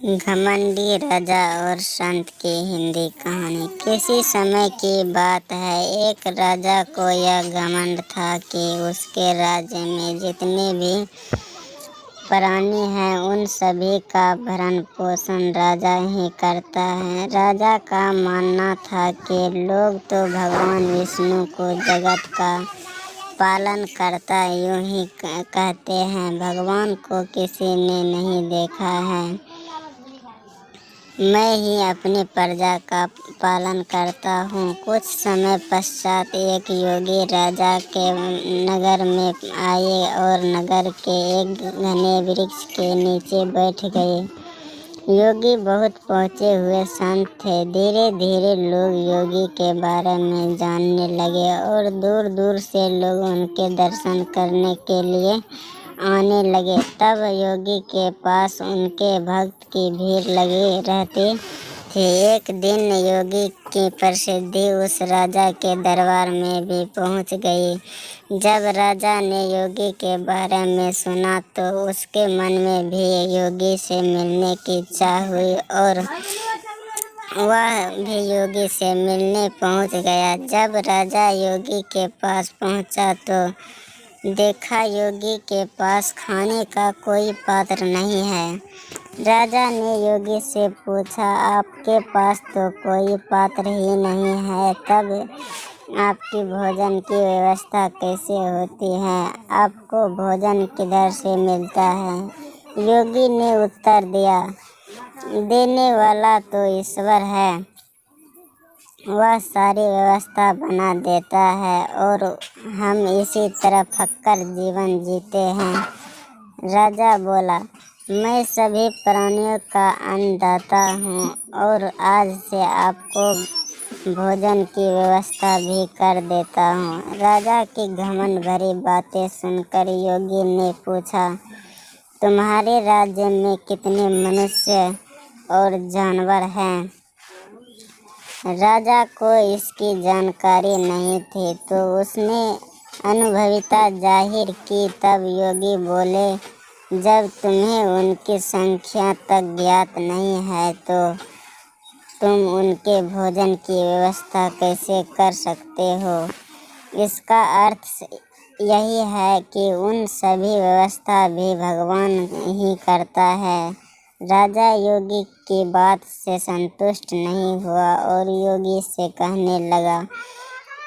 घमंडी राजा और संत की हिंदी कहानी। किसी समय की बात है, एक राजा को यह घमंड था कि उसके राज्य में जितने भी प्राणी हैं उन सभी का भरण पोषण राजा ही करता है। राजा का मानना था कि लोग तो भगवान विष्णु को जगत का पालन करता यूं ही कहते हैं, भगवान को किसी ने नहीं देखा है। मैं ही अपनी प्रजा का पालन करता हूँ। कुछ समय पश्चात एक योगी राजा के नगर में आए और नगर के एक घने वृक्ष के नीचे बैठ गए। योगी बहुत पहुँचे हुए संत थे। धीरे धीरे लोग योगी के बारे में जानने लगे और दूर दूर से लोग उनके दर्शन करने के लिए आने लगे। तब योगी के पास उनके भक्त की भीड़ लगी रहती थी। एक दिन योगी की प्रसिद्धि उस राजा के दरबार में भी पहुंच गई। जब राजा ने योगी के बारे में सुना तो उसके मन में भी योगी से मिलने की इच्छा हुई और वह भी योगी से मिलने पहुंच गया। जब राजा योगी के पास पहुंचा तो देखा योगी के पास खाने का कोई पात्र नहीं है। राजा ने योगी से पूछा, आपके पास तो कोई पात्र ही नहीं है, तब आपकी भोजन की व्यवस्था कैसे होती है? आपको भोजन किधर से मिलता है? योगी ने उत्तर दिया, देने वाला तो ईश्वर है, वह सारी व्यवस्था बना देता है और हम इसी तरह फक्कर जीवन जीते हैं। राजा बोला, मैं सभी प्राणियों का अन्नदाता हूँ और आज से आपको भोजन की व्यवस्था भी कर देता हूँ। राजा की घमंड भरी बातें सुनकर योगी ने पूछा, तुम्हारे राज्य में कितने मनुष्य और जानवर हैं? राजा को इसकी जानकारी नहीं थी तो उसने अनुभविता जाहिर की। तब योगी बोले, जब तुम्हें उनकी संख्या तक ज्ञात नहीं है तो तुम उनके भोजन की व्यवस्था कैसे कर सकते हो? इसका अर्थ यही है कि उन सभी व्यवस्था भी भगवान ही करता है। राजा योगी की बात से संतुष्ट नहीं हुआ और योगी से कहने लगा,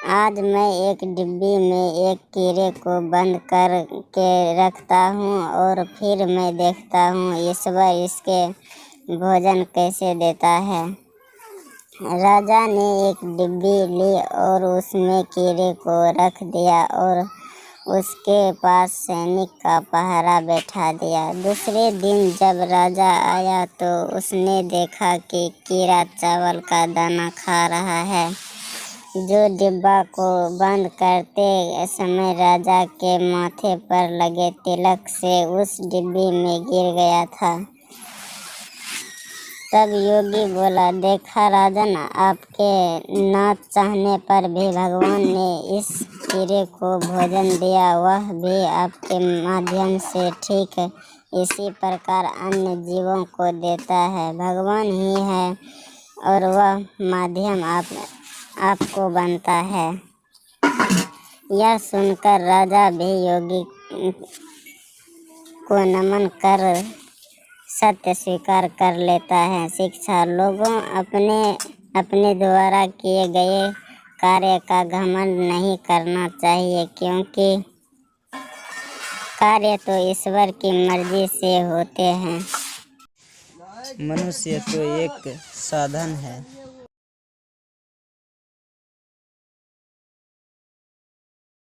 आज मैं एक डिब्बी में एक कीड़े को बंद कर के रखता हूँ और फिर मैं देखता हूँ ईश्वर इसके भोजन कैसे देता है। राजा ने एक डिब्बी ली और उसमें कीड़े को रख दिया और उसके पास सैनिक का पहरा बैठा दिया। दूसरे दिन जब राजा आया तो उसने देखा कि कीड़ा चावल का दाना खा रहा है जो डिब्बा को बंद करते समय राजा के माथे पर लगे तिलक से उस डिब्बी में गिर गया था। तब योगी बोला, देखा राजन, आपके न चाहने पर भी भगवान ने इस कीड़े को भोजन दिया, वह भी आपके माध्यम से ठीक इसी प्रकार अन्य जीवों को देता है। भगवान ही है और वह माध्यम आपको बनता है। यह सुनकर राजा भी योगी को नमन कर सत्य स्वीकार कर लेता है। शिक्षा, लोगों अपने द्वारा किए गए कार्य का घमंड नहीं करना चाहिए क्योंकि कार्य तो ईश्वर की मर्जी से होते हैं। मनुष्य तो एक साधन है